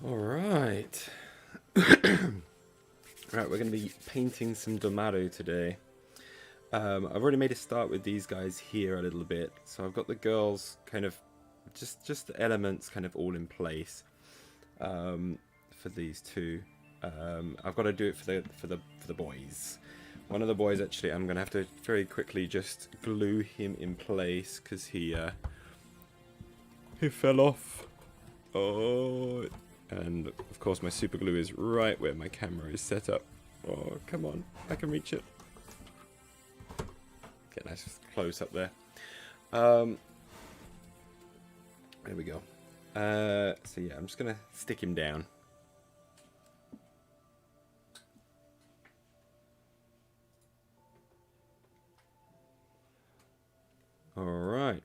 Alright. Right, we're going to be painting some Domaru today. I've already made a start with these guys here a little bit. So I've got the girls kind of, just the elements kind of all in place for these two. I've got to do it for the boys. One of the boys, actually, I'm going to have to very quickly just glue him in place because he fell off. Oh, and of course my super glue is right where my camera is set up. Oh, come on, I can reach it. Get a nice close up there. There we go. So yeah, I'm just gonna stick him down. Alright.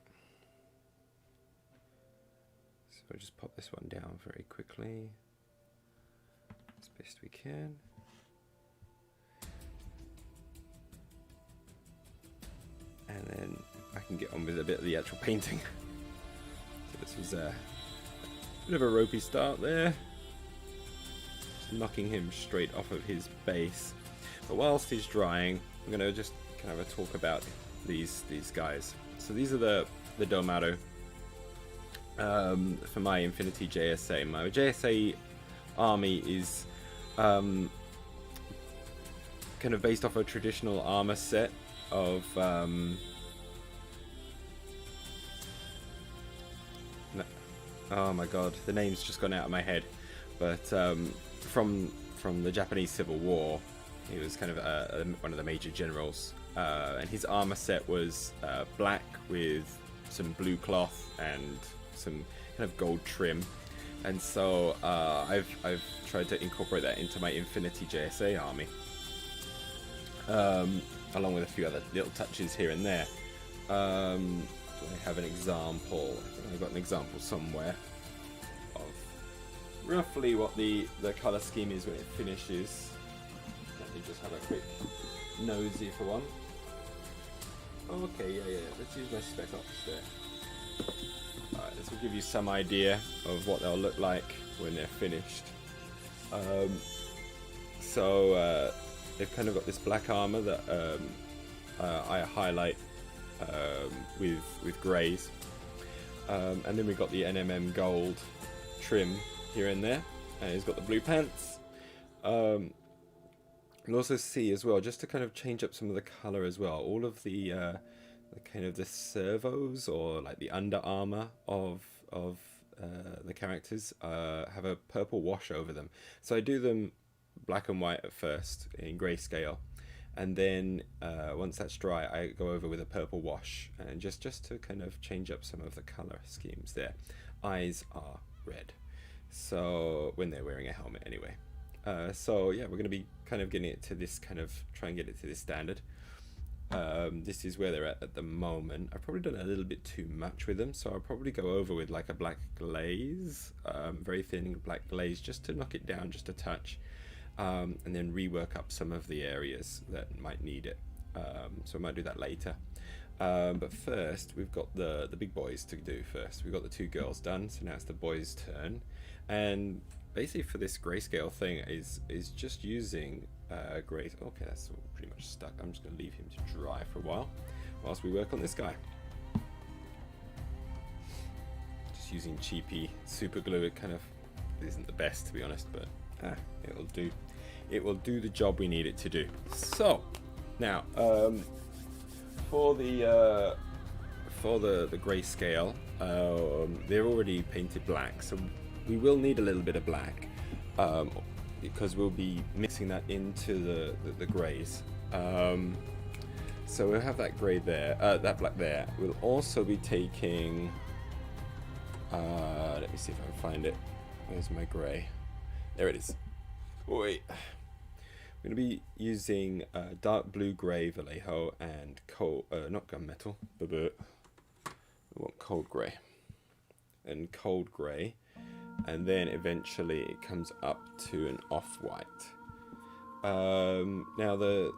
So we'll just pop this one down very quickly. As best we can. And then I can get on with a bit of the actual painting. So this was a bit of a ropey start there. Just knocking him straight off of his base. But whilst he's drying, I'm going to just kind of talk about these guys. So these are the Domaru for my Infinity JSA. My JSA army is kind of based off a traditional armor set of oh my god, the name's just gone out of my head, but from the Japanese Civil War. He was kind of one of the major generals, and his armor set was black with some blue cloth and some kind of gold trim. And so I've tried to incorporate that into my Infinity JSA army, along with a few other little touches here and there. Do I have an example? I think I've got an example somewhere of roughly what the color scheme is when it finishes. Let me just have a quick nosy for one. Okay, yeah. Let's use my spec ops there. Alright, this will give you some idea of what they'll look like when they're finished. So they've kind of got this black armor that I highlight with greys, and then we've got the NMM gold trim here and there, and he's got the blue pants. You'll also see as well, just to kind of change up some of the color as well, all of the kind of the servos, or like the under armor of the characters have a purple wash over them. So I do them black and white at first in grayscale, and then once that's dry, I go over with a purple wash, and just to kind of change up some of the color schemes there. Eyes are red, so when they're wearing a helmet anyway. So yeah, we're going to be kind of getting it to this kind of, try and get it to this standard. This is where they're at the moment. I've probably done a little bit too much with them, so I'll probably go over with like a black glaze, very thin black glaze, just to knock it down just a touch, and then rework up some of the areas that might need it. So I might do that later. But first, we've got the big boys to do first. We've got the two girls done, so now it's the boys' turn. And basically for this grayscale thing is just using gray. Okay, that's all pretty much stuck. I'm just going to leave him to dry for a while whilst we work on this guy. Just using cheapy super glue. It kind of isn't the best, to be honest, but it'll do. It will do the job we need it to do. So now for the grayscale, they're already painted black, so we will need a little bit of black, because we'll be mixing that into the greys. So we'll have that grey there, that black there. We'll also be taking, let me see if I can find it. Where's my grey? There it is. Wait. I'm going to be using dark blue grey Vallejo and cold, not gunmetal, but we want cold grey. And cold grey. And then eventually it comes up to an off-white. Now the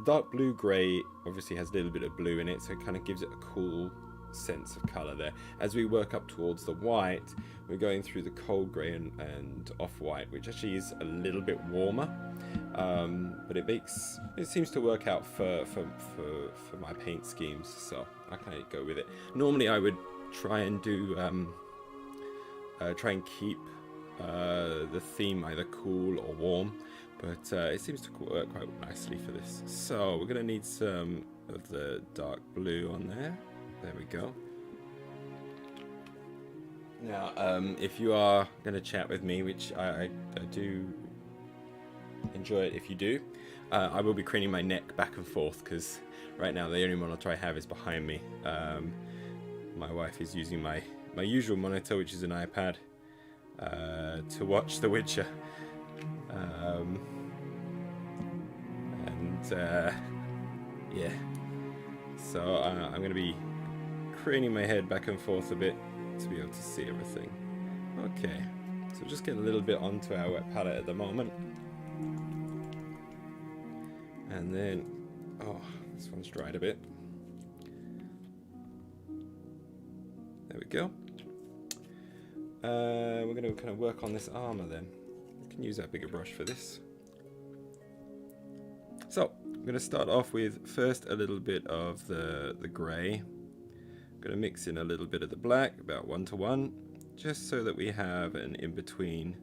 dark blue grey obviously has a little bit of blue in it, so it kind of gives it a cool sense of color there. As we work up towards the white, we're going through the cold grey and off-white, which actually is a little bit warmer, but it seems to work out for my paint schemes, so I kind of go with it. Normally I would try and do try and keep the theme either cool or warm, but it seems to work quite nicely for this. So we're going to need some of the dark blue on there. There we go. Now, if you are going to chat with me, which I do enjoy it if you do, I will be craning my neck back and forth, because right now the only monitor I have is behind me. My wife is using my usual monitor, which is an iPad, to watch The Witcher. Yeah. So I'm going to be craning my head back and forth a bit to be able to see everything. Okay, so just get a little bit onto our wet palette at the moment. And then, oh, this one's dried a bit. There we go. We're going to kind of work on this armor then. We can use that bigger brush for this. So, I'm going to start off with first a little bit of the grey. I'm going to mix in a little bit of the black, about 1 to 1, just so that we have an in-between.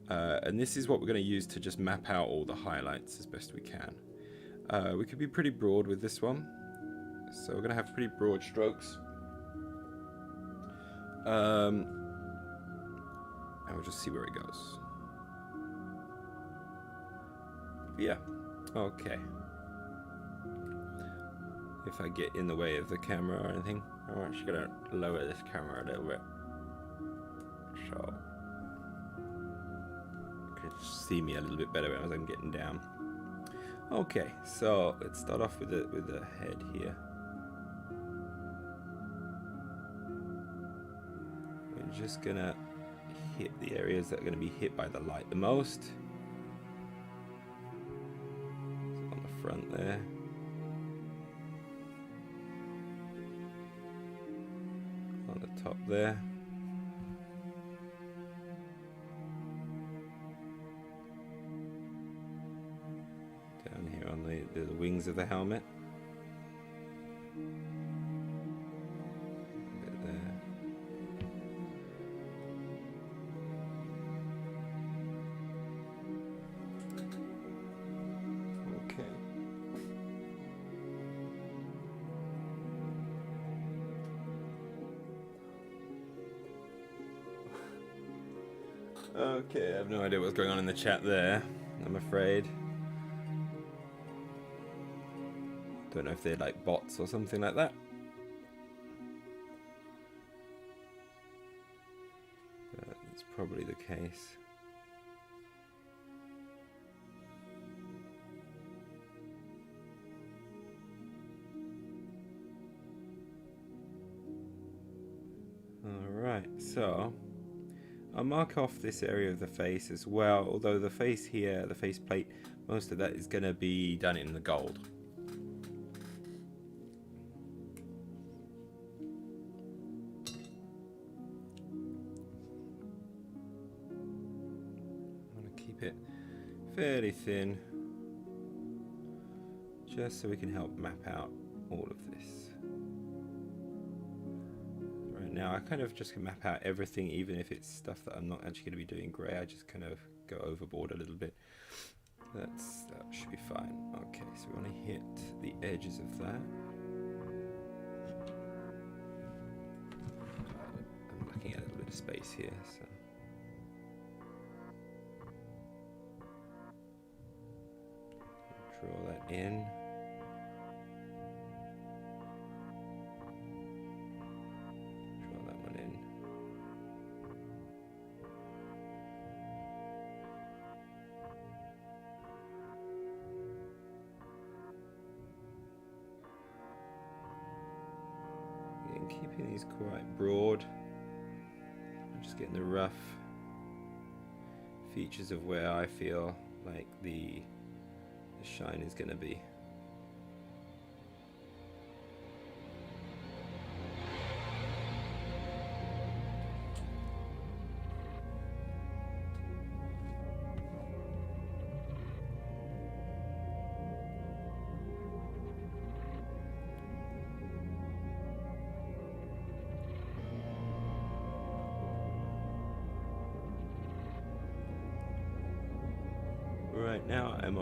And this is what we're going to use to just map out all the highlights as best we can. We could be pretty broad with this one, so we're going to have pretty broad strokes. And we'll just see where it goes. Yeah, okay. If I get in the way of the camera or anything, I'm actually going to lower this camera a little bit, so you can see me a little bit better as I'm getting down. Okay, so let's start off with the head here. We're just gonna hit the areas that are gonna be hit by the light the most. So on the front there. On the top there. Down here on the wings of the helmet. A bit there. Okay. Okay, I have no idea what's going on in the chat there, I'm afraid. Don't know if they're like bots or something like that. But that's probably the case. Alright, so I'll mark off this area of the face as well, although the face here, the face plate, most of that is going to be done in the gold. I want to keep it fairly thin, just so we can help map out all of this. Now I kind of just can map out everything, even if it's stuff that I'm not actually going to be doing grey. I just kind of go overboard a little bit. That should be fine. Okay, so we want to hit the edges of that. I'm looking at a little bit of space here, so. Draw that in. Keeping these quite broad. I'm just getting the rough features of where I feel like the shine is going to be. right now I'm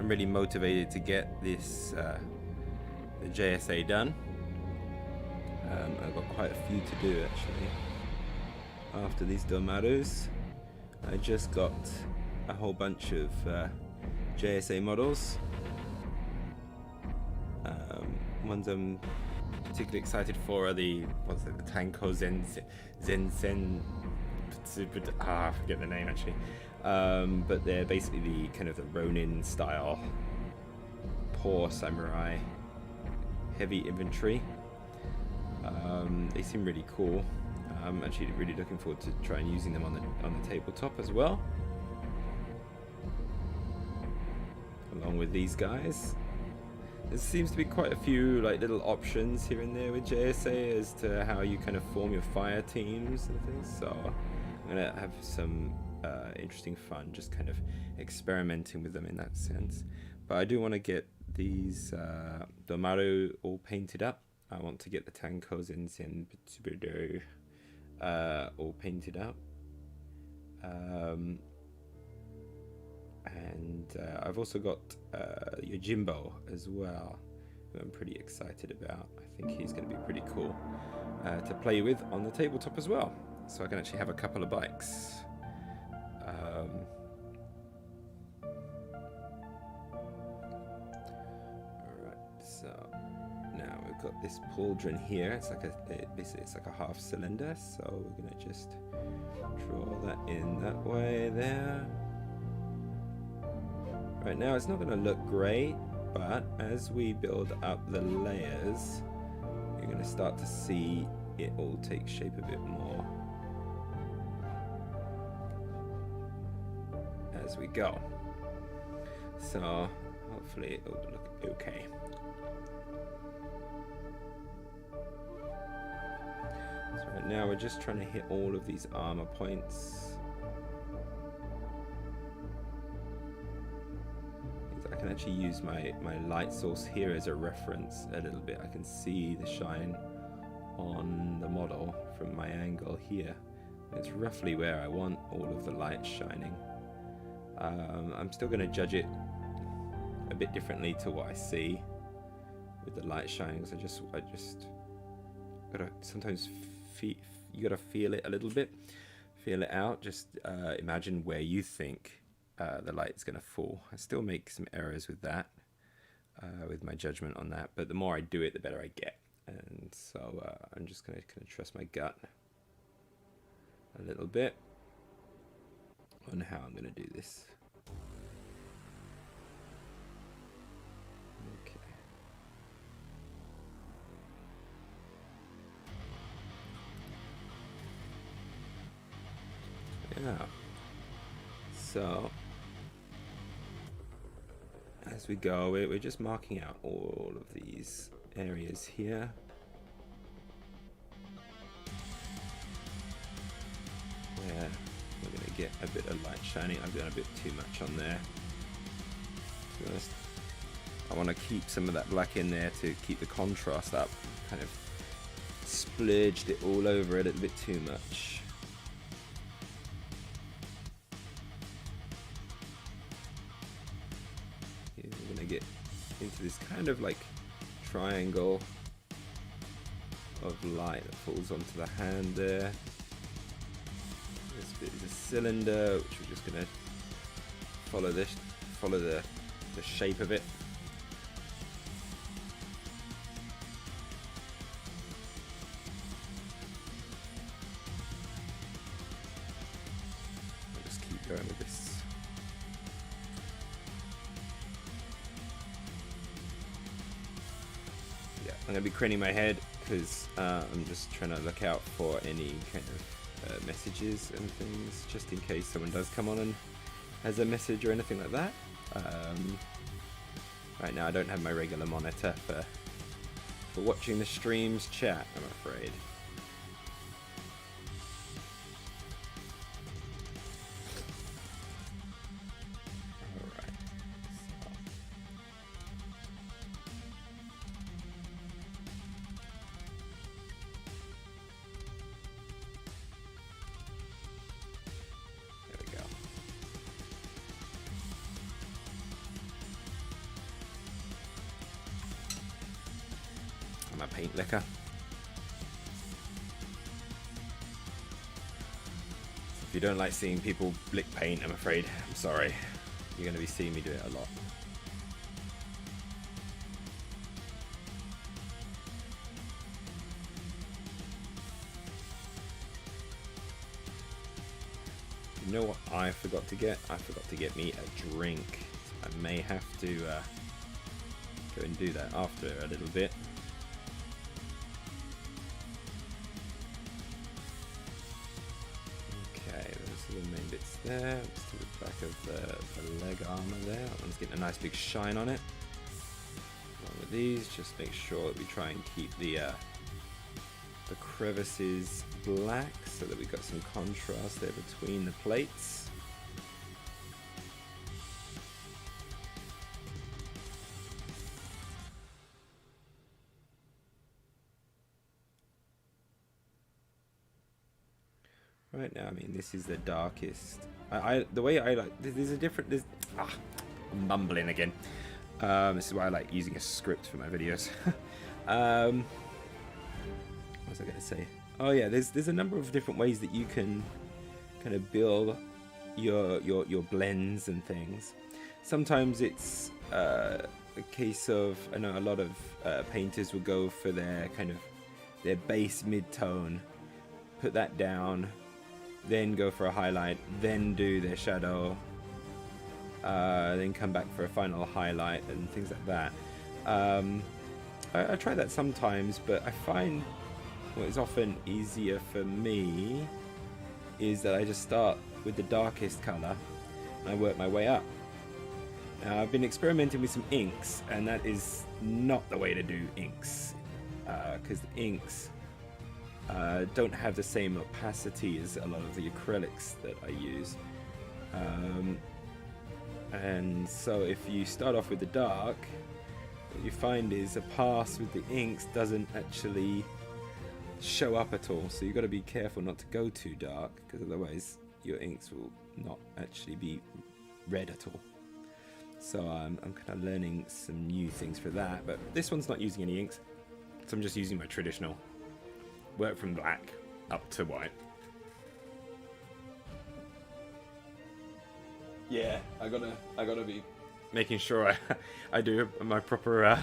really motivated to get this the JSA done. I've got quite a few to do actually. After these Domarus, I just got a whole bunch of JSA models. Ones I'm particularly excited for are the Tanko Zen. I forget the name actually. But they're basically the kind of the Ronin style, poor samurai, heavy infantry. They seem really cool. I'm actually really looking forward to trying using them on the tabletop as well, along with these guys. There seems to be quite a few like little options here and there with JSA as to how you kind of form your fire teams and things. So I'm gonna have some interesting fun just kind of experimenting with them in that sense. But I do want to get these Domaru all painted up. I want to get the Tankos in Zenbutsubido all painted up. And I've also got Yojimbo as well, who I'm pretty excited about. I think he's going to be pretty cool to play with on the tabletop as well. So I can actually have a couple of bikes. Alright, so now we've got this pauldron here. It's like basically it's like a half cylinder, so we're going to just draw that in that way there. Right now it's not going to look great, but as we build up the layers, you're going to start to see it all take shape a bit more as we go. So hopefully it will look okay. So right now we're just trying to hit all of these armor points. I can actually use my light source here as a reference a little bit. I can see the shine on the model from my angle here. It's roughly where I want all of the light shining. I'm still going to judge it a bit differently to what I see with the light shining. So I just gotta sometimes you gotta feel it a little bit, feel it out. Just imagine where you think the light is going to fall. I still make some errors with that, with my judgment on that, but the more I do it, the better I get. And so I'm just going to kind of trust my gut a little bit on how I'm going to do this. Okay. Yeah. So as we go, we're just marking out all of these areas here. Where we're going to get a bit of light shining. I've done a bit too much on there. To be honest, I want to keep some of that black in there to keep the contrast up. Kind of splurged it all over a little bit too much. We're going to get into this kind of like triangle of light that falls onto the hand there. This bit is a cylinder, which we're just going to follow the shape of it. I'll just keep going with this. Yeah, I'm going to be craning my head because I'm just trying to look out for any kind of messages and things, just in case someone does come on and has a message or anything like that. Right now I don't have my regular monitor for watching the streams chat, I'm afraid. Alright. There we go. paint liquor. If you don't like seeing people lick paint, I'm afraid, I'm sorry. You're going to be seeing me do it a lot. You know what I forgot to get? I forgot to get me a drink. So I may have to go and do that after a little bit. Okay, those are the main bits there. Let's do the back of the leg armor there. That one's getting a nice big shine on it. Along with these, just make sure that we try and keep the crevices black so that we've got some contrast there between the plates. Right now, I mean, this is the darkest. The way I like, there's a different. I'm mumbling again. This is why I like using a script for my videos. What was I going to say? Oh yeah, there's a number of different ways that you can kind of build your blends and things. Sometimes it's a case of, I know a lot of painters will go for their kind of their base mid-tone, put that down, then go for a highlight, then do their shadow, then come back for a final highlight and things like that. I try that sometimes, but I find what is often easier for me is that I just start with the darkest color and I work my way up. Now, I've been experimenting with some inks, and that is not the way to do inks, because the inks don't have the same opacity as a lot of the acrylics that I use. And so if you start off with the dark, what you find is a pass with the inks doesn't actually show up at all, so you've got to be careful not to go too dark, because otherwise your inks will not actually be red at all. So I'm kind of learning some new things for that, but this one's not using any inks, so I'm just using my traditional work from black up to white. Yeah, I gotta be making sure I do my proper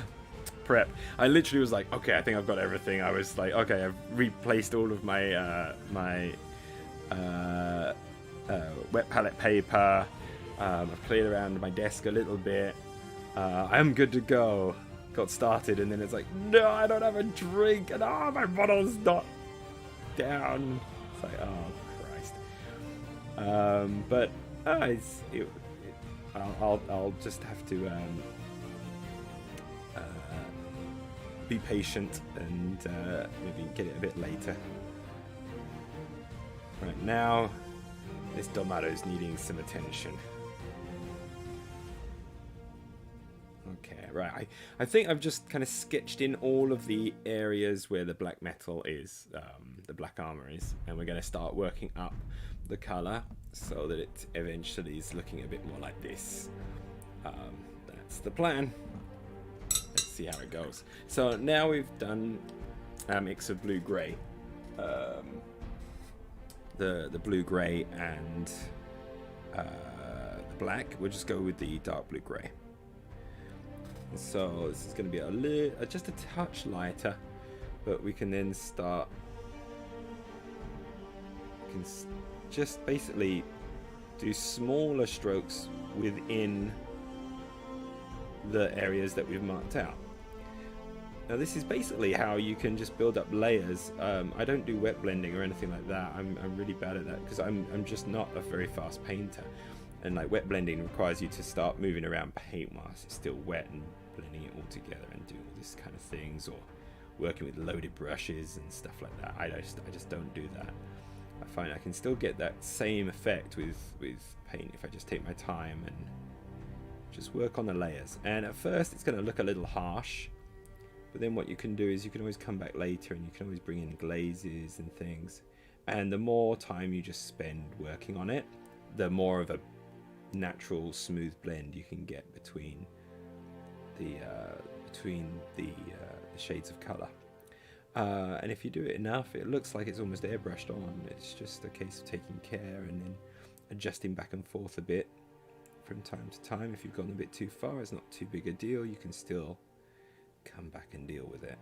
prep. I literally was like, okay, I think I've got everything. I was like, okay, I've replaced all of my wet palette paper. I've cleared around my desk a little bit. I'm good to go. Got started, and then it's like, no, I don't have a drink, and my bottle's not down. It's like, oh Christ. But I'll just have to be patient and maybe get it a bit later. Right now, this Domaru's needing some attention. Okay, right. I think I've just kind of sketched in all of the areas where the black metal is, the black armor is, and we're going to start working up the color so that it eventually is looking a bit more like this. That's the plan. Let's see how it goes. So now we've done a mix of blue-gray. The blue-gray and the black. We'll just go with the dark blue-gray. So this is going to be a little, just a touch lighter, but we can then start. We can just basically do smaller strokes within the areas that we've marked out. Now this is basically how you can just build up layers. I don't do wet blending or anything like that. I'm really bad at that because I'm just not a very fast painter, and like wet blending requires you to start moving around paint whilst it's still wet and blending it all together and doing all this kind of things, or working with loaded brushes and stuff like that. I just don't do that. I find I can still get that same effect with paint if I just take my time and just work on the layers. And at first it's going to look a little harsh, but then what you can do is you can always come back later and you can always bring in glazes and things, and the more time you just spend working on it, the more of a natural smooth blend you can get between the shades of color. And if you do it enough, it looks like it's almost airbrushed on. It's just a case of taking care and then adjusting back and forth a bit from time to time. If you've gone a bit too far, it's not too big a deal. You can still come back and deal with it.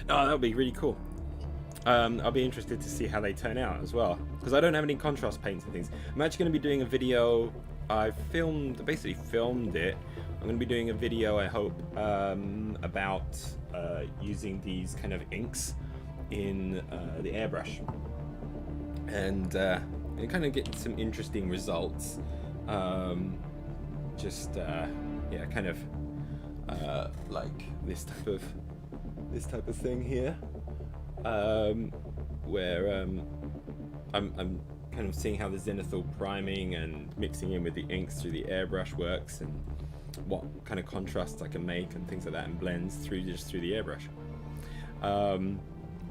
Oh, that would be really cool. I'll be interested to see how they turn out as well, because I don't have any contrast paints and things. I'm actually going to be doing a video. I basically filmed it. I'm going to be doing a video, I hope, about using these kind of inks in the airbrush, and kind of get some interesting results. Yeah, kind of like this type of thing here, where I'm kind of seeing how the zenithal priming and mixing in with the inks through the airbrush works, and what kind of contrasts I can make and things like that, and blends through the airbrush.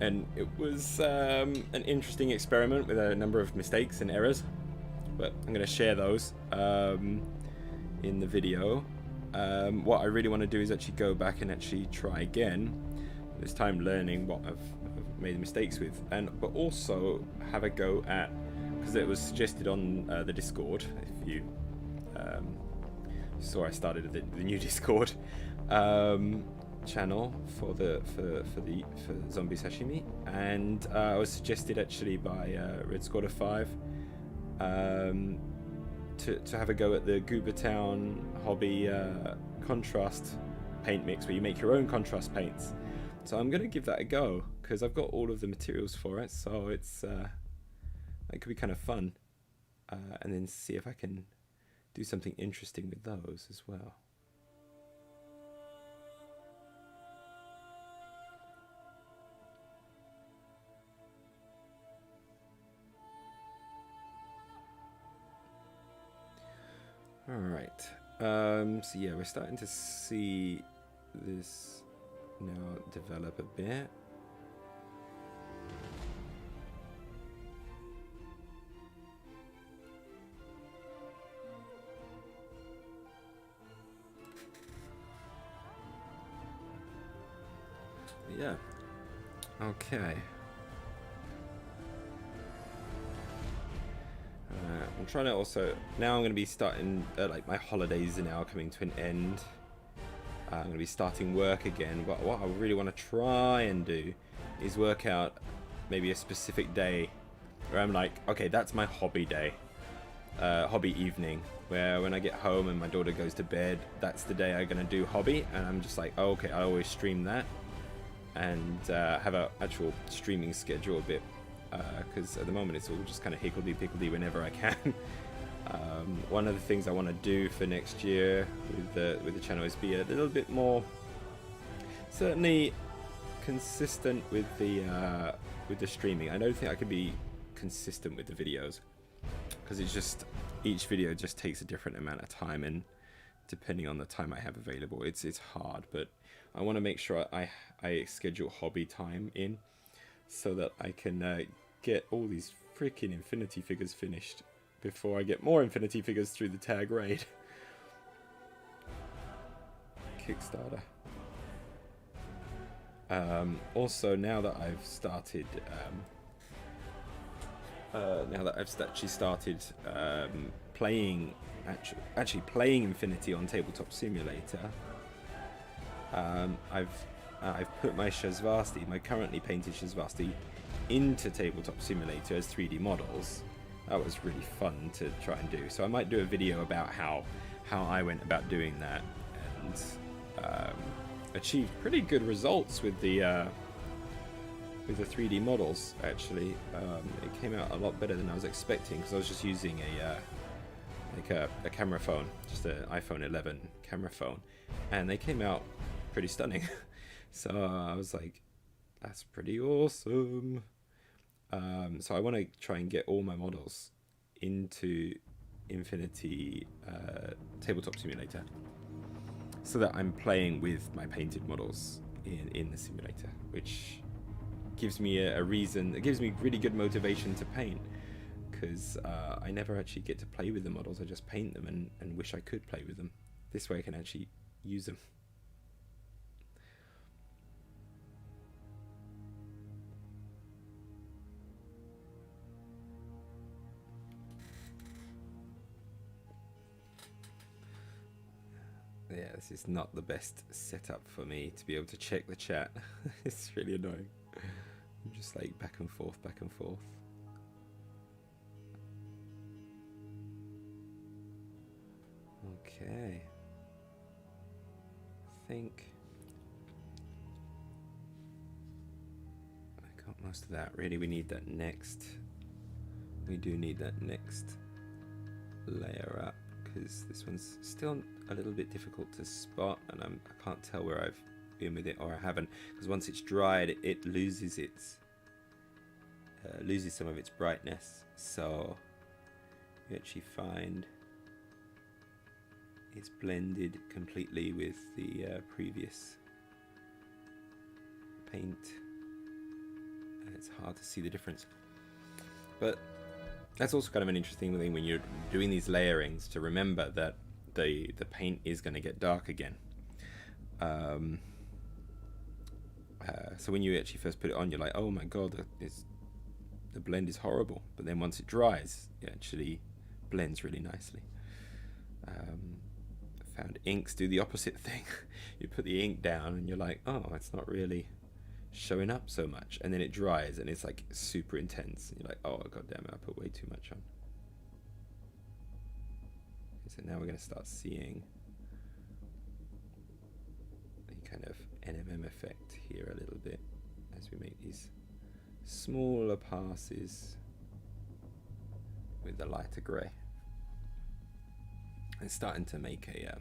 And it was an interesting experiment with a number of mistakes and errors, but I'm going to share those in the video. What I really want to do is actually go back and actually try again, this time learning what I've made mistakes with, but also have a go at, because it was suggested on the Discord. If you saw, I started the new Discord channel for zombie sashimi, and I was suggested actually by Red Squatter 5 to have a go at the Goobertown hobby contrast paint mix, where you make your own contrast paints. So I'm going to give that a go, because I've got all of the materials for it, so it's it could be kind of fun, and then see if I can do something interesting with those as well. Alright, so yeah, we're starting to see this now develop a bit. Yeah, okay. I'm trying to also, now I'm going to be starting, like my holidays are now coming to an end. I'm going to be starting work again, but what I really want to try and do is work out maybe a specific day where I'm like, okay, that's my hobby day, hobby evening, where when I get home and my daughter goes to bed, that's the day I'm going to do hobby, and I'm just like, oh, okay, I always stream that, and have an actual streaming schedule a bit. Because at the moment it's all just kind of higgledy-piggledy whenever I can. One of the things I want to do for next year with the channel is be a little bit more, certainly consistent with the streaming. I don't think I can be consistent with the videos, because it's just, each video just takes a different amount of time, and depending on the time I have available, it's hard. But I want to make sure I schedule hobby time in, so that I can get all these freaking Infinity figures finished before I get more Infinity figures through the tag raid. Kickstarter. Also, now that I've started, actually started playing, actually playing Infinity on Tabletop Simulator, I've put my Shazvasti, my currently painted Shazvasti, into Tabletop Simulator as 3D models. That was really fun to try and do. So I might do a video about how I went about doing that, and achieved pretty good results with the 3D models. Actually, it came out a lot better than I was expecting, because I was just using a camera phone, just an iPhone 11 camera phone, and they came out pretty stunning. So I was like, that's pretty awesome. So I want to try and get all my models into Infinity tabletop simulator, so that I'm playing with my painted models in the simulator, which gives me a reason. It gives me really good motivation to paint, because I never actually get to play with the models. I just paint them and wish I could play with them. This way I can actually use them. Yeah, this is not the best setup for me to be able to check the chat. It's really annoying. I'm just like back and forth, back and forth. Okay. I think I got most of that. Really, we need that next. We do need that next layer up, because this one's still a little bit difficult to spot, and I can't tell where I've been with it or I haven't, because once it's dried it loses its loses some of its brightness, so you actually find it's blended completely with the previous paint, and it's hard to see the difference. But that's also kind of an interesting thing when you're doing these layerings, to remember that the paint is going to get dark again. So when you actually first put it on, you're like, oh my god, the blend is horrible. But then once it dries, it actually blends really nicely. I found inks do the opposite thing. You put the ink down and you're like, oh, it's not really showing up so much, and then it dries and it's like super intense, and you're like, oh god damn it, I put way too much on. So now we're going to start seeing the kind of NMM effect here a little bit as we make these smaller passes with the lighter grey. It's starting to make a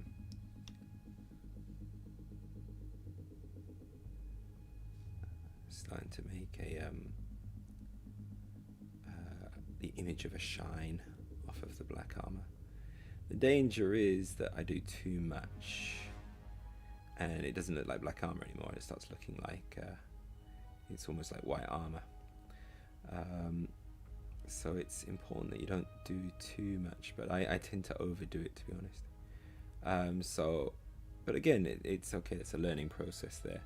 the image of a shine off of the black armor. The danger is that I do too much and it doesn't look like black armor anymore. It starts looking like it's almost like white armor. So it's important that you don't do too much, but I tend to overdo it, to be honest. But again, it's okay. It's a learning process there,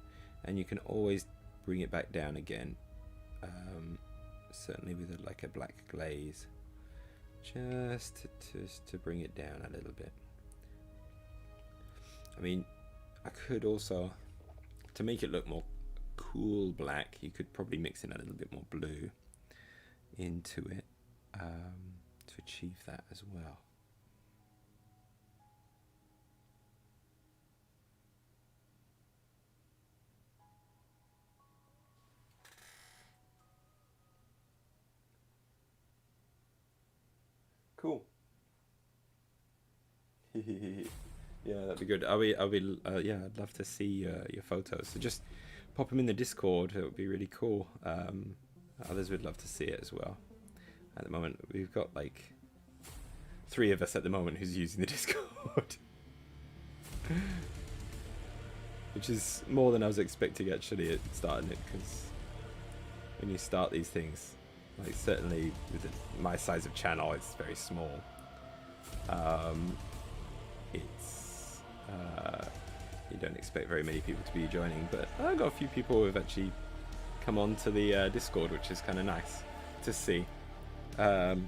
and you can always bring it back down again. Certainly with like a black glaze, just to bring it down a little bit. I mean, I could also, to make it look more cool black, you could probably mix in a little bit more blue into it to achieve that as well. Cool. Yeah, that'd be good. Yeah, I'd love to see your photos. So just pop them in the Discord. It would be really cool. Others would love to see it as well. At the moment, we've got like 3 of us at the moment who's using the Discord, which is more than I was expecting actually at starting it. Because when you start these things, like certainly with my size of channel, it's very small. You don't expect very many people to be joining, but I've got a few people who have actually come on to the Discord, which is kind of nice to see. And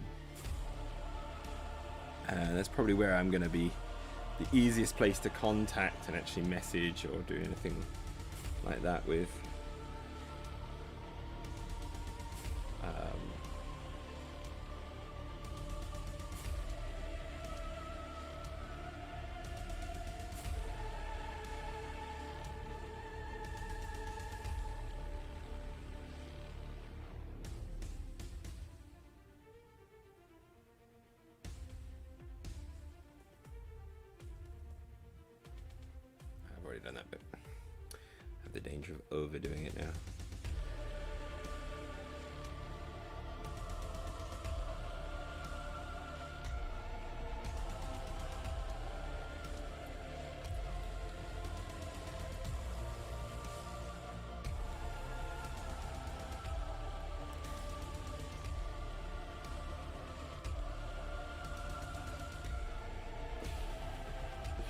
that's probably where I'm going to be the easiest place to contact and actually message or do anything like that with. Done that bit. I have the danger of overdoing it now.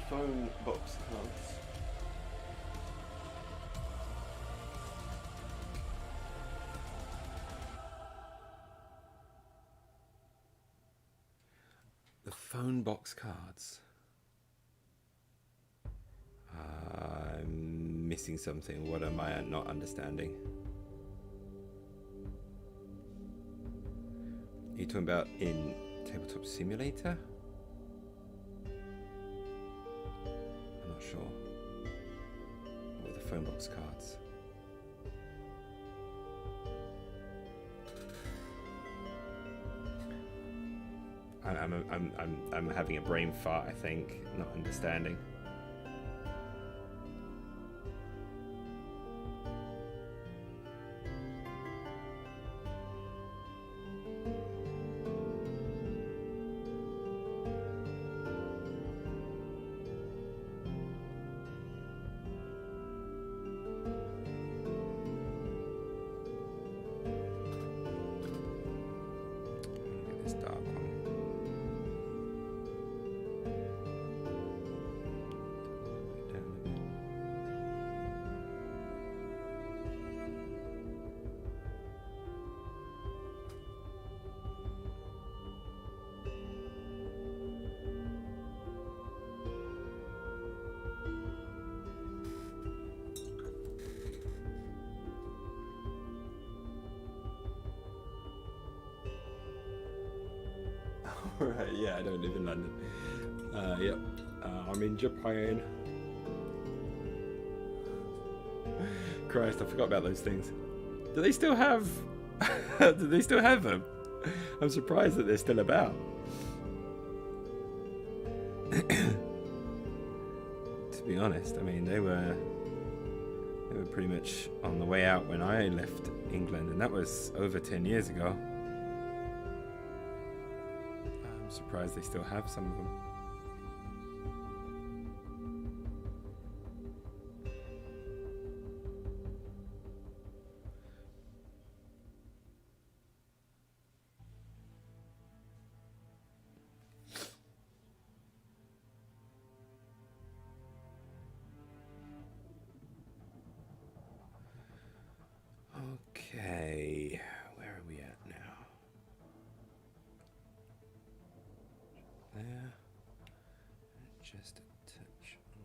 phone box cards. The phone box cards. I'm missing something. What am I not understanding? Are you talking about in Tabletop Simulator? I'm not sure. With the phone box cards. I'm having a brain fart, I think, not understanding. Right, yeah, I don't live in London. Yep, I'm in Japan. Christ, I forgot about those things. Do they still have... do they still have them? I'm surprised that they're still about. To be honest, I mean, they were pretty much on the way out when I left England, and that was over 10 years ago. I'm surprised they still have some of them. Okay, where are we at now? There. Just a touch on.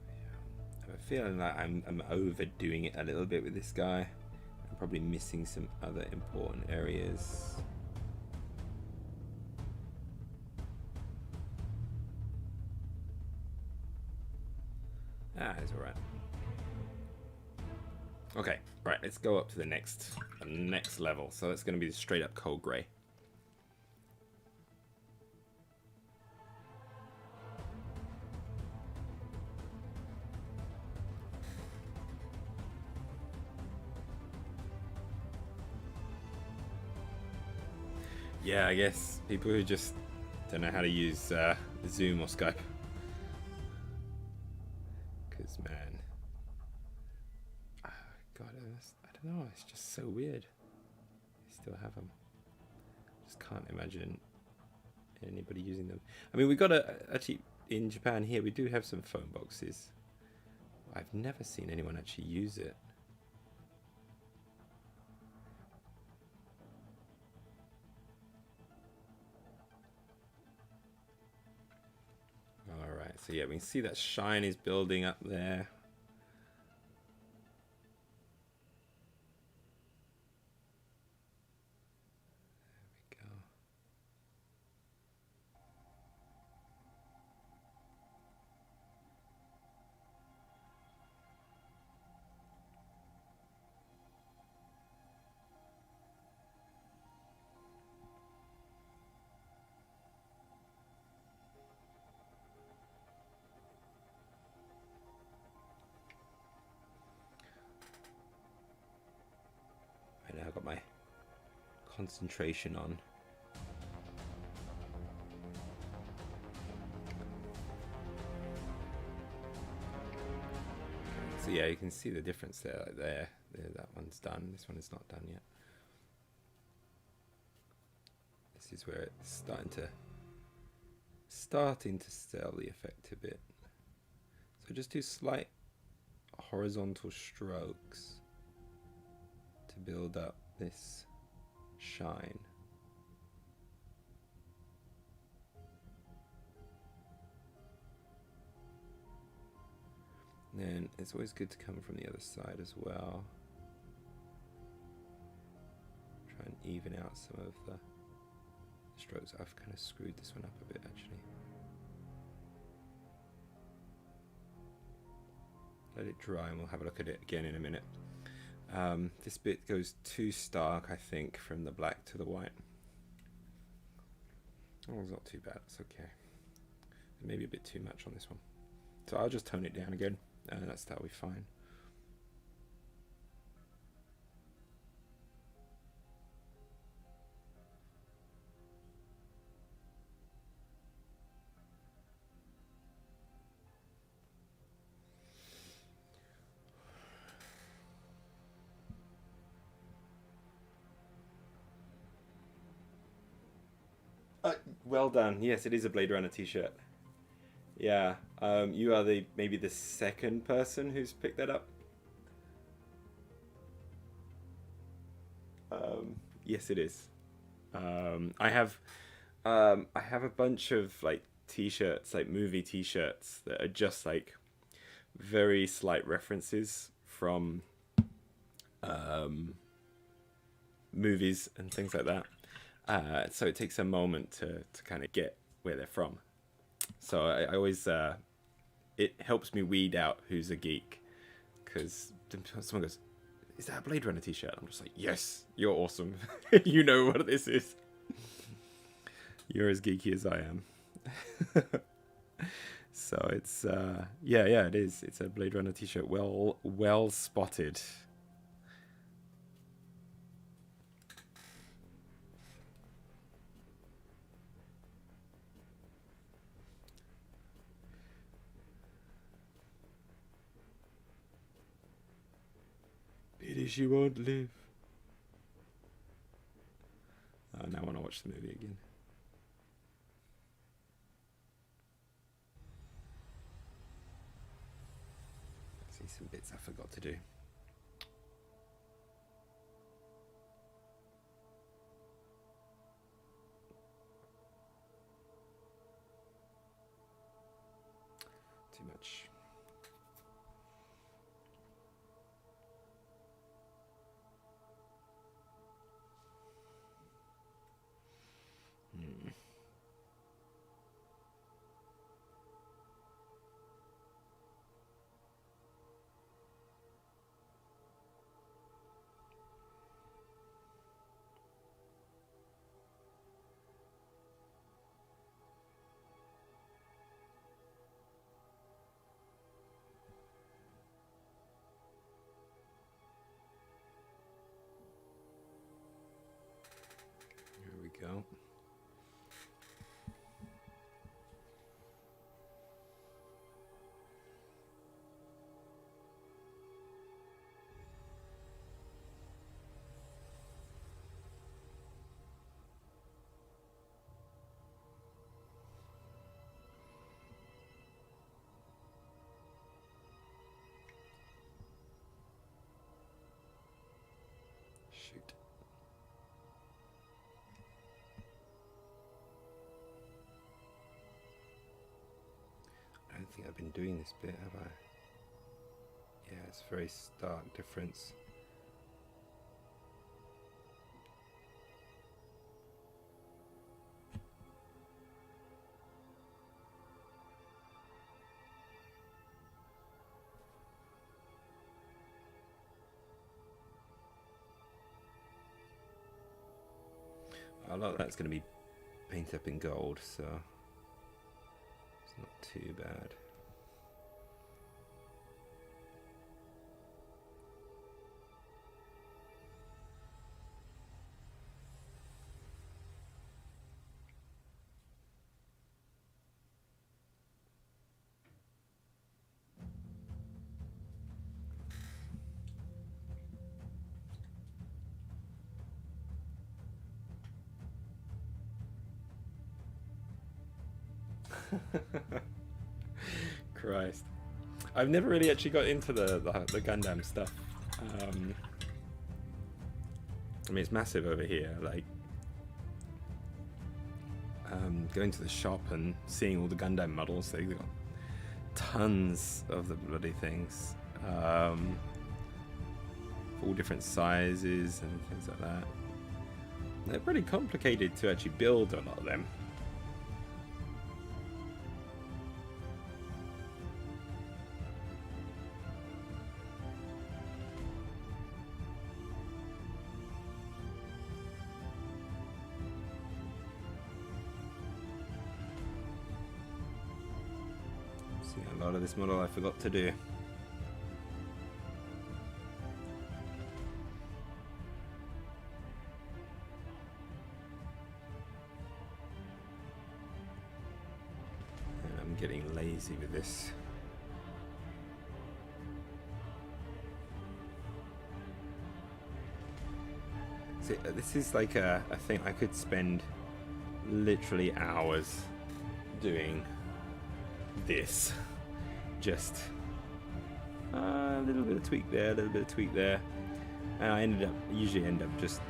Yeah. I have a feeling like I'm overdoing it a little bit with this guy. I'm probably missing some other important areas. It's alright. Okay, right, let's go up to the next level. So it's going to be straight up cold grey. Yeah, I guess people who just don't know how to use Zoom or Skype. Because, man, God, I don't know, it's just so weird. They still have them. Just can't imagine anybody using them. I mean, we got actually, in Japan here, we do have some phone boxes. I've never seen anyone actually use it. Alright, so yeah, we can see that shine is building up there. I've got my concentration on. So yeah, you can see the difference there. Like there, that one's done. This one is not done yet. This is where it's starting to starting to sell the effect a bit. So just do slight horizontal strokes to build up this shine. And then it's always good to come from the other side as well. Try and even out some of the strokes. I've kind of screwed this one up a bit actually. Let it dry and we'll have a look at it again in a minute. This bit goes too stark, I think, from the black to the white. Oh, it's not too bad, it's okay. Maybe a bit too much on this one. So I'll just tone it down again, and that'll be fine. Well done. Yes, it is a Blade Runner t-shirt. Yeah, you are maybe the second person who's picked that up. Yes, it is. I have a bunch of like t-shirts, like movie t-shirts that are just like very slight references from movies and things like that. So it takes a moment to kind of get where they're from. So I always, it helps me weed out who's a geek. Because someone goes, is that a Blade Runner t-shirt? I'm just like, yes, you're awesome. You know what this is. You're as geeky as I am. So it's, yeah, it is. It's a Blade Runner t-shirt. Well spotted. She won't live. Now I want to watch the movie again. See some bits I forgot to do. Too much. Here we go. Shoot. I don't think I've been doing this bit, have I? Yeah, it's a very stark difference. A lot of that's going to be painted up in gold, so it's not too bad. Christ. I've never really actually got into the Gundam stuff. I mean, it's massive over here. Like, going to the shop and seeing all the Gundam models. They've got tons of the bloody things. All different sizes and things like that. They're pretty complicated to actually build a lot of them. See, a lot of this model I forgot to do. Getting lazy with this. See, this is like a thing I could spend literally hours doing this. Just a little bit of tweak there, a little bit of tweak there, and I usually end up just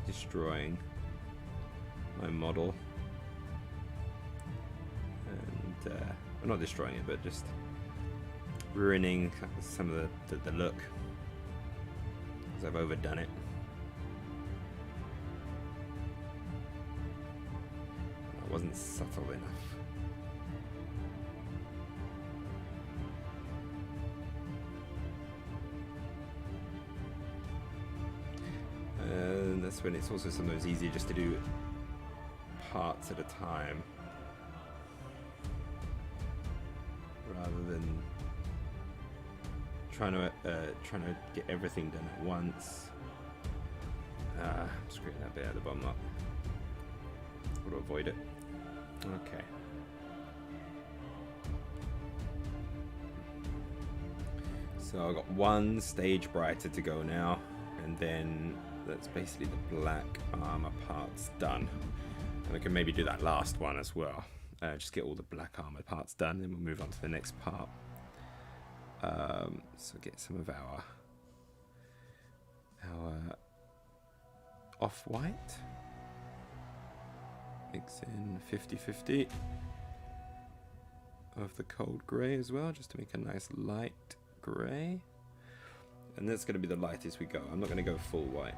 destroying my model. Well, not destroying it, but just ruining some of the look, because I've overdone it. That wasn't subtle enough. And that's when it's also sometimes easier just to do parts at a time, rather than trying to get everything done at once. I'm screwing that bit at the bottom up. How to avoid it? Okay. So I've got one stage brighter to go now, and then that's basically the black armor parts done. And I can maybe do that last one as well. Just get all the black armor parts done, then we'll move on to the next part. So get some of our off-white. Mix in 50-50 of the cold grey as well, just to make a nice light grey. And that's going to be the lightest we go. I'm not going to go full white.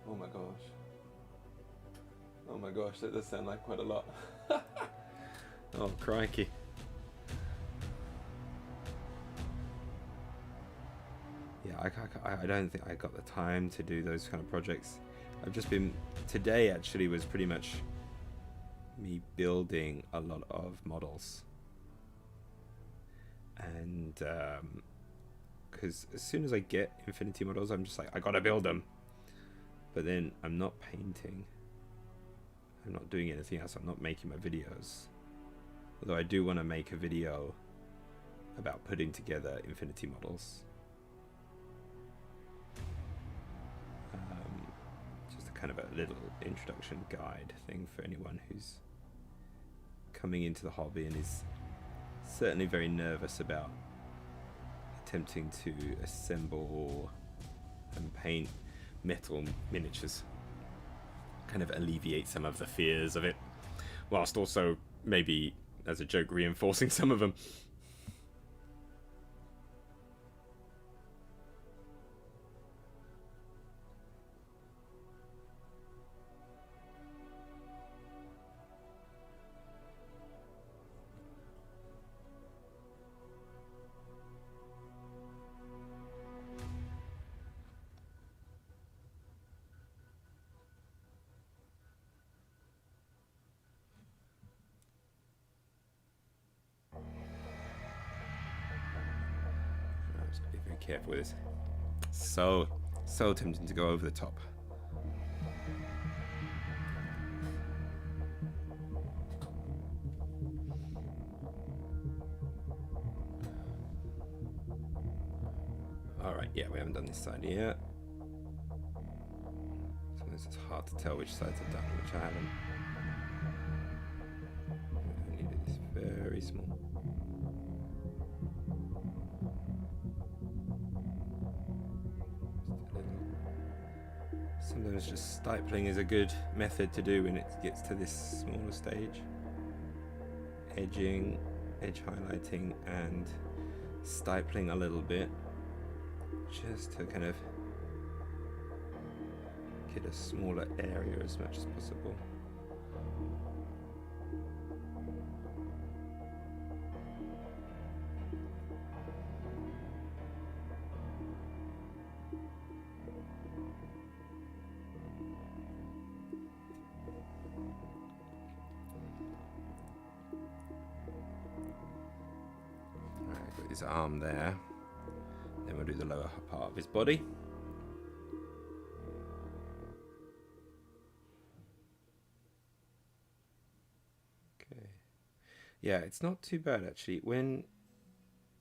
Oh my gosh. Oh my gosh, that does sound like quite a lot. Oh, crikey. Yeah, I don't think I got the time to do those kind of projects. I've just been... Today actually was pretty much me building a lot of models. And because as soon as I get Infinity models, I'm just like, I gotta build them. But then I'm not painting. I'm not doing anything else. I'm not making my videos. Although I do want to make a video about putting together Infinity models. Just a kind of a little introduction guide thing for anyone who's coming into the hobby and is certainly very nervous about attempting to assemble and paint metal miniatures. Kind of alleviate some of the fears of it, whilst also maybe as a joke reinforcing some of them. Careful with this. So tempting to go over the top. Alright, yeah, we haven't done this side yet. Sometimes it's hard to tell which sides I've done, which I haven't. I need this very small. Sometimes just stipling is a good method to do when it gets to this smaller stage. Edging, edge highlighting, and stipling a little bit, just to kind of get a smaller area as much as possible. His arm there. Then we'll do the lower part of his body. Okay. Yeah, it's not too bad actually. When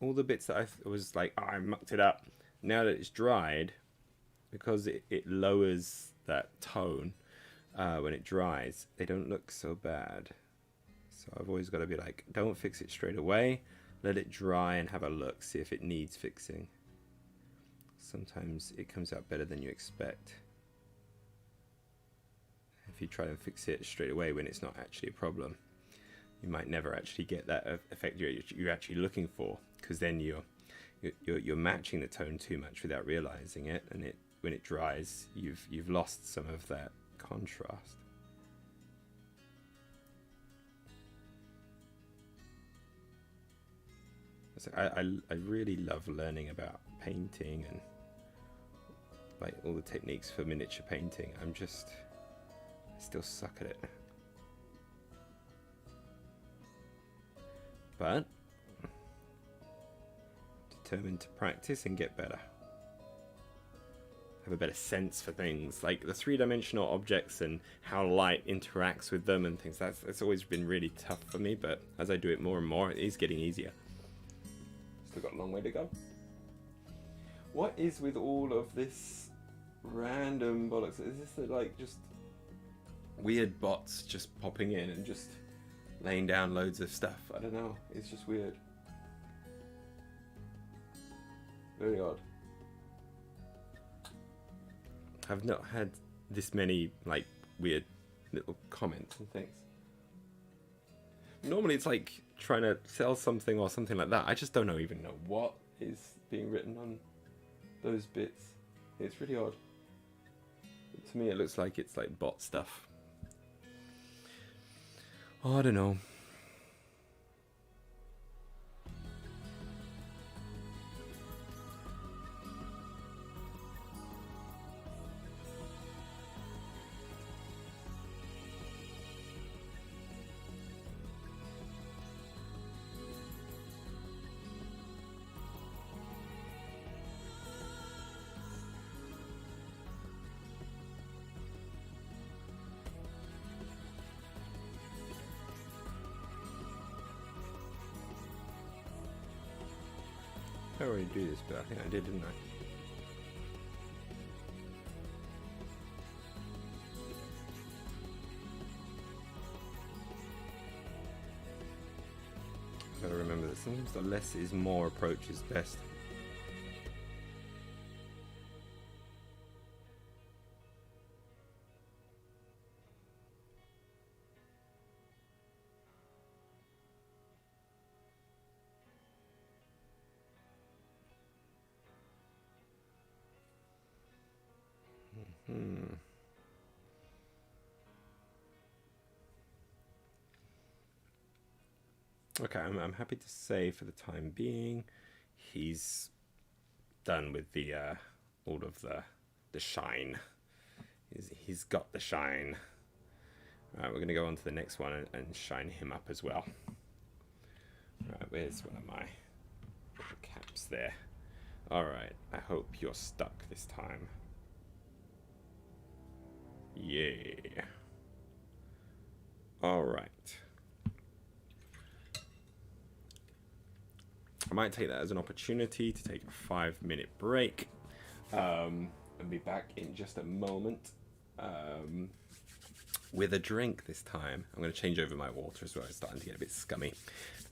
all the bits that I was like, oh, I mucked it up. Now that it's dried, because it lowers that tone when it dries, they don't look so bad. So I've always got to be like, don't fix it straight away. Let it dry and have a look, see if it needs fixing. Sometimes it comes out better than you expect. If you try and fix it straight away when it's not actually a problem, you might never actually get that effect you're actually looking for, because then you're matching the tone too much without realizing it, and when it dries, you've lost some of that contrast. I really love learning about painting and like all the techniques for miniature painting. I still suck at it. But determined to practice and get better. Have a better sense for things like the three-dimensional objects and how light interacts with them and things. That's always been really tough for me, but as I do it more and more, it is getting easier. Still got a long way to go. What is with all of this random bollocks? Is this like just weird bots just popping in and just laying down loads of stuff? I don't know. It's just weird. Very odd. I've not had this many like weird little comments and things. Normally it's like trying to sell something or something like that. I just don't even know what is being written on those bits. It's really odd. To me it looks like it's like bot stuff. Oh, I don't know. I already do this, but I think I did, didn't I? Gotta remember that sometimes the less is more approach is best. Okay, I'm happy to say for the time being, he's done with the all of the shine. He's got the shine. All right, we're gonna go on to the next one and shine him up as well. All right, where's one of my caps there? All right, I hope you're stuck this time. Yeah. All right. I might take that as an opportunity to take a 5-minute break, and be back in just a moment, with a drink this time. I'm going to change over my water as well. It's starting to get a bit scummy,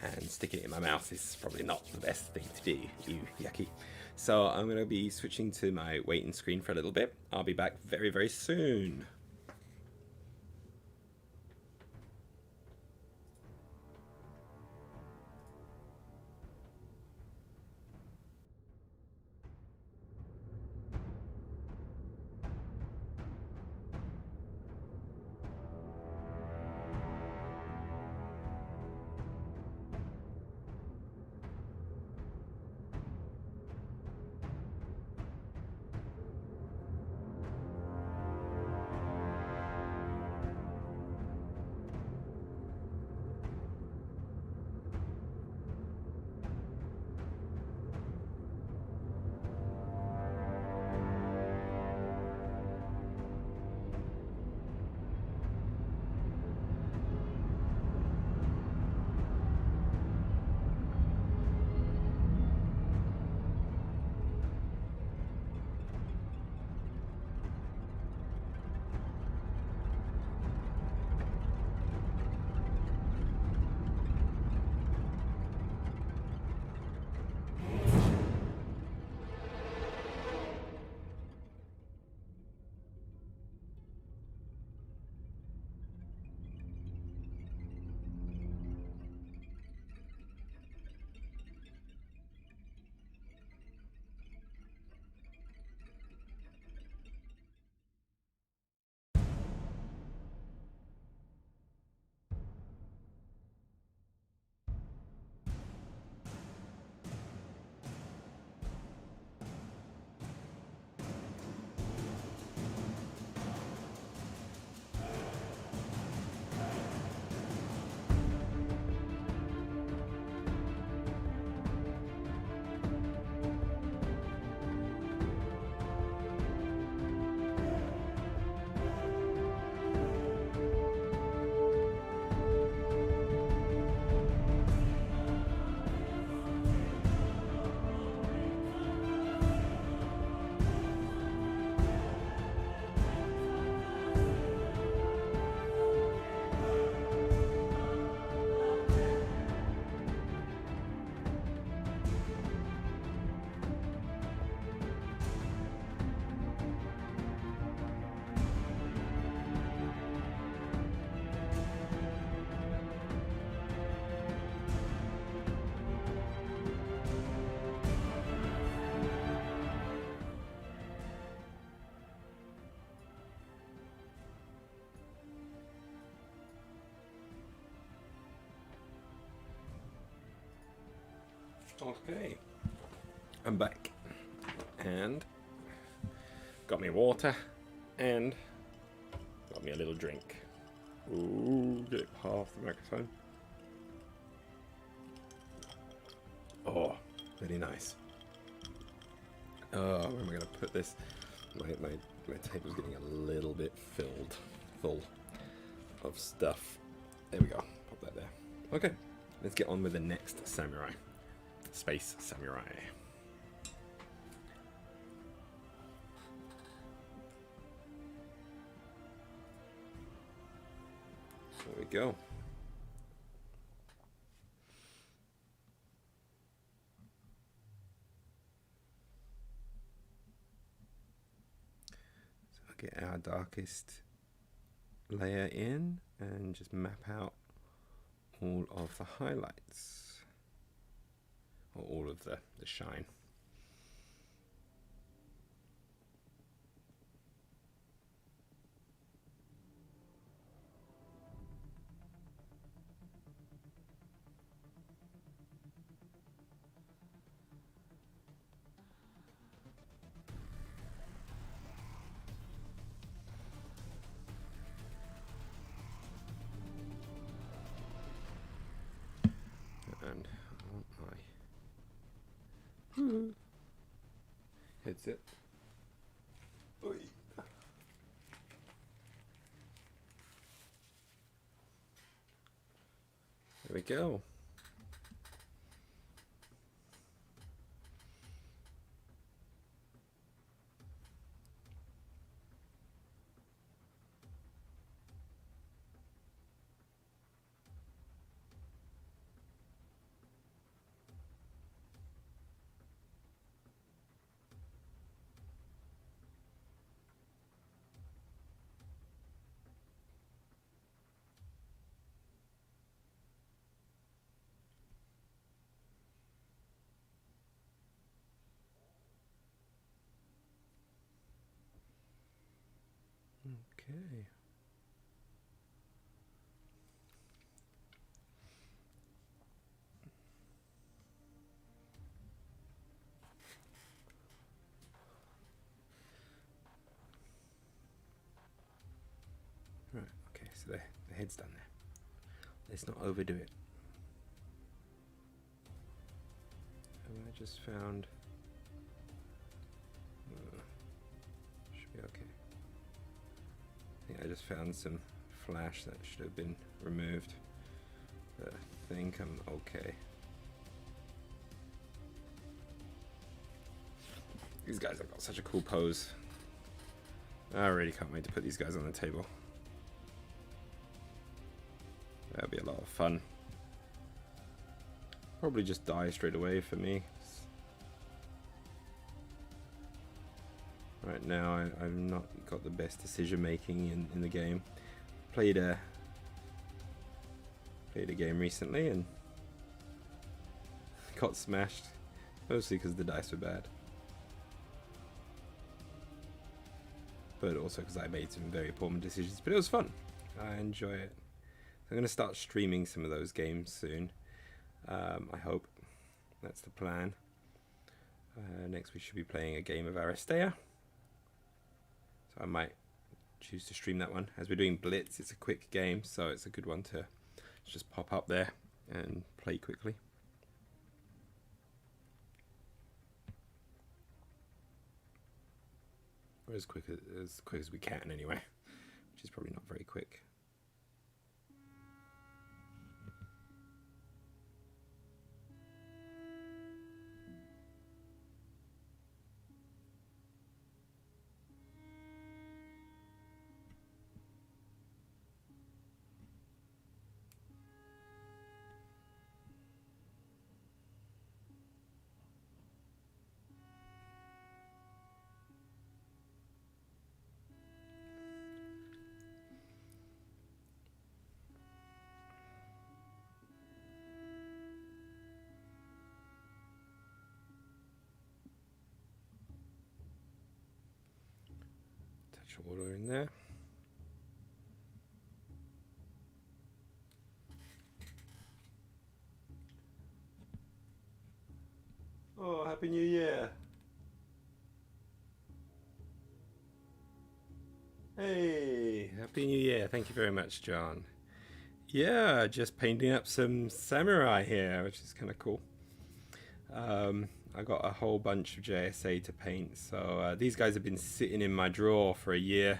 and sticking it in my mouth is probably not the best thing to do. Ew, yucky. So I'm going to be switching to my waiting screen for a little bit. I'll be back very, very soon. Okay, I'm back, and got me water, and got me a little drink. Ooh, get it half the microphone. Oh, very nice. Where am I going to put this? My table's getting a little bit full of stuff. There we go, pop that there. Okay, let's get on with the next samurai. Space Samurai. There we go. So I'll get our darkest layer in and just map out all of the highlights. Or all of the shine. And headset. Oy. There we go. Okay. Right, okay, so the head's done there. Let's not overdo it. And I just found... should be okay. I think I just found some flash that should have been removed. But I think I'm okay. These guys have got such a cool pose. I really can't wait to put these guys on the table. That'll be a lot of fun. Probably just die straight away for me. Right now I've not got the best decision making in the game. Played a game recently and got smashed. Mostly because the dice were bad. But also because I made some very poor decisions. But it was fun. I enjoy it. I'm going to start streaming some of those games soon. I hope. That's the plan. Next we should be playing a game of Aristea. So I might choose to stream that one. As we're doing Blitz, it's a quick game, so it's a good one to just pop up there and play quickly. Or as quick as we can anyway, which is probably not very quick. Water in there. Oh, Happy New Year! Hey, Happy New Year. Thank you very much, John. Yeah, just painting up some samurai here, which is kind of cool. I got a whole bunch of JSA to paint, so these guys have been sitting in my drawer for a year,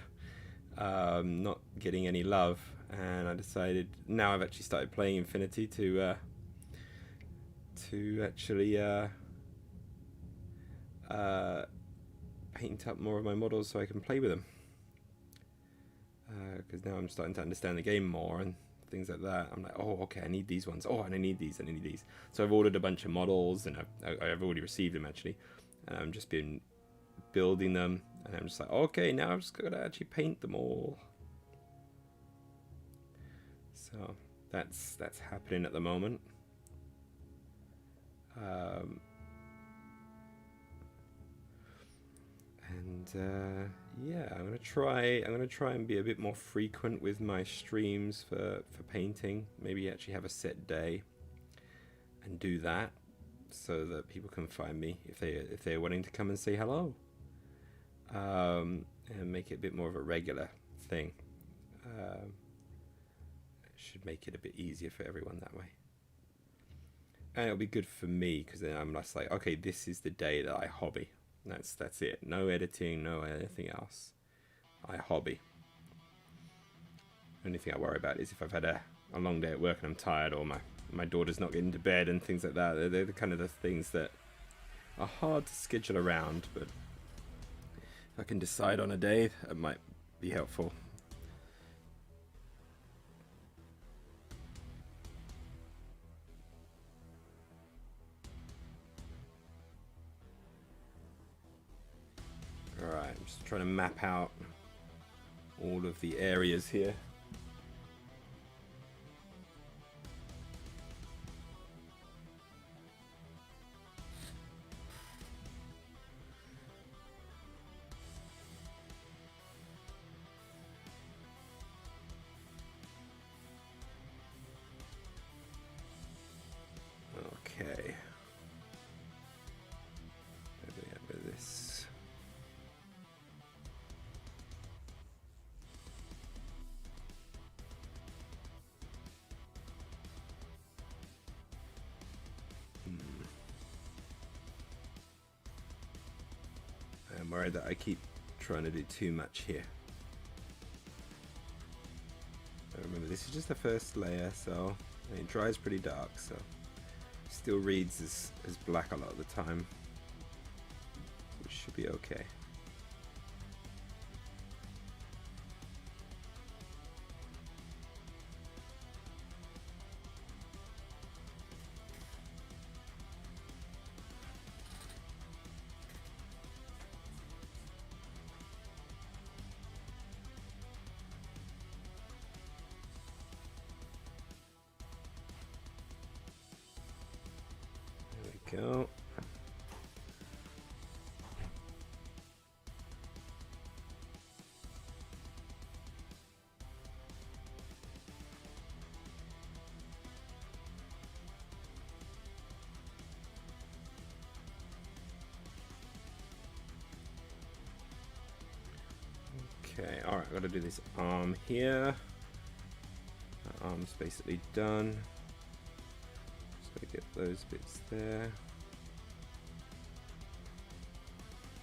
not getting any love, and I decided, now I've actually started playing Infinity to actually paint up more of my models so I can play with them, because now I'm starting to understand the game more and things like that. I'm like, oh, okay, I need these ones. Oh, and I need these, and I need these. So I've ordered a bunch of models, and I've already received them, actually. And I've just been building them, and I'm just like, okay, now I've just got to actually paint them all. So that's happening at the moment. Yeah, I'm gonna try and be a bit more frequent with my streams for painting. Maybe actually have a set day and do that, so that people can find me if they're wanting to come and say hello, and make it a bit more of a regular thing. It should make it a bit easier for everyone that way, and it'll be good for me because then I'm just like, okay, this is the day that I hobby. That's it. No editing, no anything else. I hobby. The only thing I worry about is if I've had a long day at work and I'm tired, or my daughter's not getting to bed and things like that. They're the kind of the things that are hard to schedule around, but if I can decide on a day, it might be helpful. Alright, I'm just trying to map out all of the areas here. worried that I keep trying to do too much here. Remember, this is just the first layer, so it dries pretty dark, so it still reads as black a lot of the time, which should be okay. Go. Okay, alright, I've got to do this arm here. That arm's basically done. Get those bits there.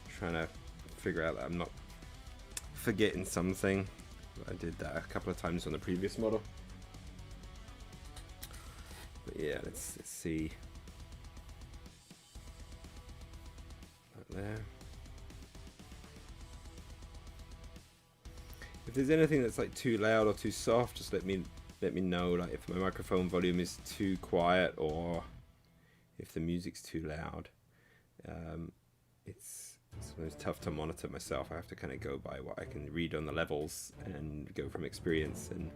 Trying to figure out that I'm not forgetting something. I did that a couple of times on the previous model. But yeah, let's see. Right there. If there's anything that's like too loud or too soft, just let me know, like if my microphone volume is too quiet or if the music's too loud. It's sometimes tough to monitor myself. I have to kind of go by what I can read on the levels and go from experience, and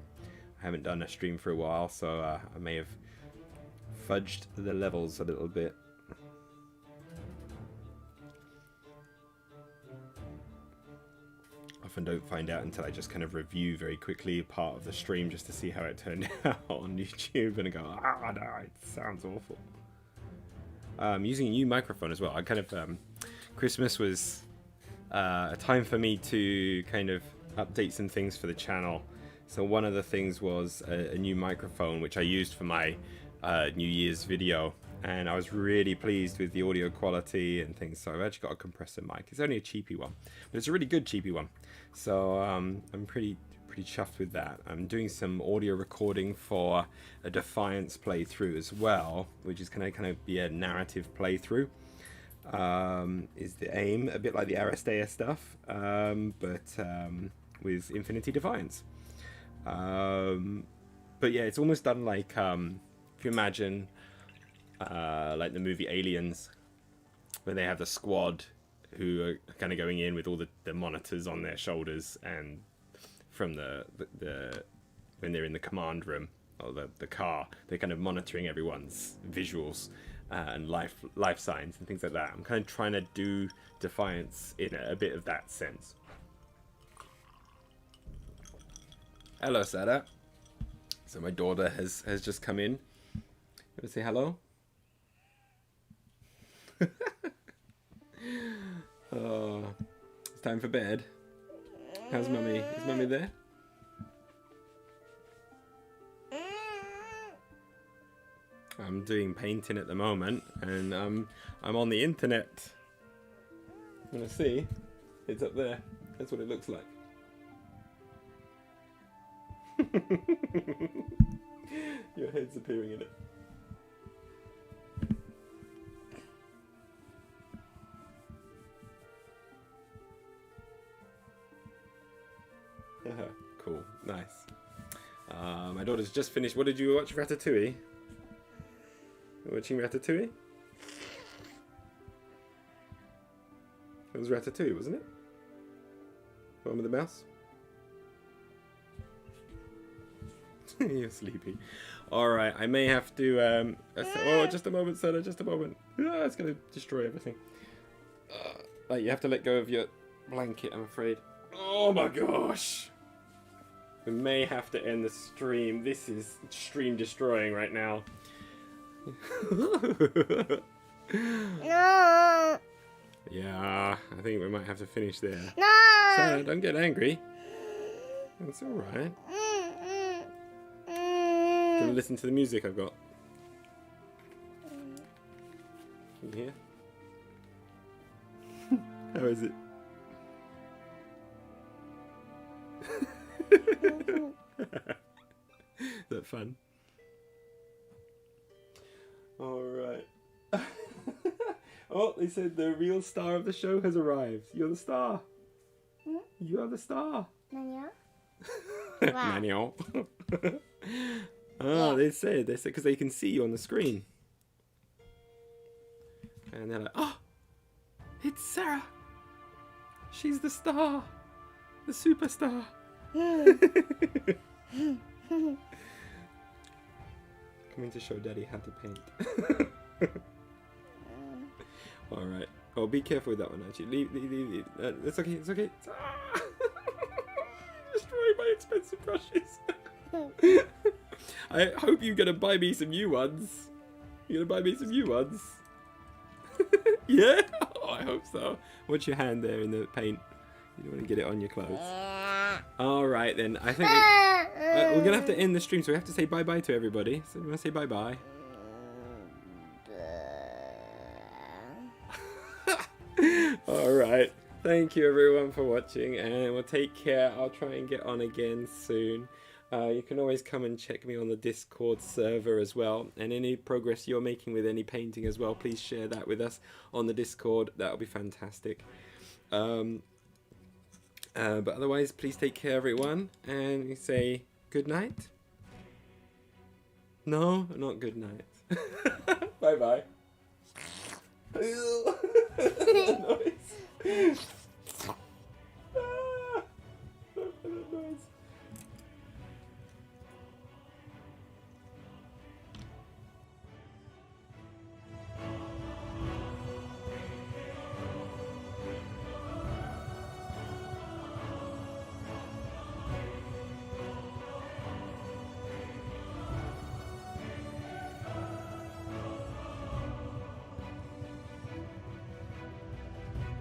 I haven't done a stream for a while, so I may have fudged the levels a little bit. Often don't find out until I just kind of review very quickly part of the stream just to see how it turned out on YouTube, and I go, no, it sounds awful. Using a new microphone as well. I kind of Christmas was a time for me to kind of update some things for the channel. So one of the things was a new microphone, which I used for my New Year's video, and I was really pleased with the audio quality and things. So I've actually got a compressor mic. It's only a cheapy one, but it's a really good cheapy one. So I'm pretty chuffed with that. I'm doing some audio recording for a Defiance playthrough as well, which is kind of be a narrative playthrough. Is the aim, a bit like the Aristea stuff, but with Infinity Defiance. But yeah, it's almost done like if you imagine like the movie Aliens, where they have the squad who are kind of going in with all the monitors on their shoulders, and from the when they're in the command room or the car, they're kind of monitoring everyone's visuals and life signs and things like that. I'm kind of trying to do Defiance in a bit of that sense. Hello, Sada. So my daughter has just come in. You want to say hello? Oh, it's time for bed. How's mummy? Is mummy there? I'm doing painting at the moment, and I'm on the internet. You wanna see? It's up there. That's what it looks like. Your head's appearing in it. Cool, nice. My daughter's just finished. What did you watch? Ratatouille? You're watching Ratatouille? It was Ratatouille, wasn't it? The one with the mouse? You're sleepy. Alright, I may have to... oh, just a moment, Sana, just a moment. Ah, it's going to destroy everything. Like, you have to let go of your blanket, I'm afraid. Oh my gosh! We may have to end the stream. This is stream destroying right now. No. Yeah, I think we might have to finish there. No. Sarah, don't get angry. It's alright. Can you listen to the music I've got? Can you hear? How is it? Is that fun? Alright. Oh, they said the real star of the show has arrived. You're the star. You are the star. Manual. Oh, they said because they can see you on the screen. And they're like, oh, it's Sarah. She's the star. The superstar. Coming to show Daddy how to paint. Alright. Oh, be careful with that one, actually. Leave. It's okay, it's okay. Ah! Destroy my expensive brushes. I hope you're going to buy me some new ones. You're going to buy me some new ones? Yeah? Oh, I hope so. Watch your hand there in the paint. You don't want to get it on your clothes. Alright then. I think we're going to have to end the stream, so we have to say bye-bye to everybody. So we want to say bye-bye. Alright. Thank you everyone for watching, and we'll take care. I'll try and get on again soon. You can always come and check me on the Discord server as well, and any progress you're making with any painting as well, please share that with us on the Discord. That'll be fantastic. But otherwise, please take care everyone, and you say good night. No, not good night. Bye bye. Noise.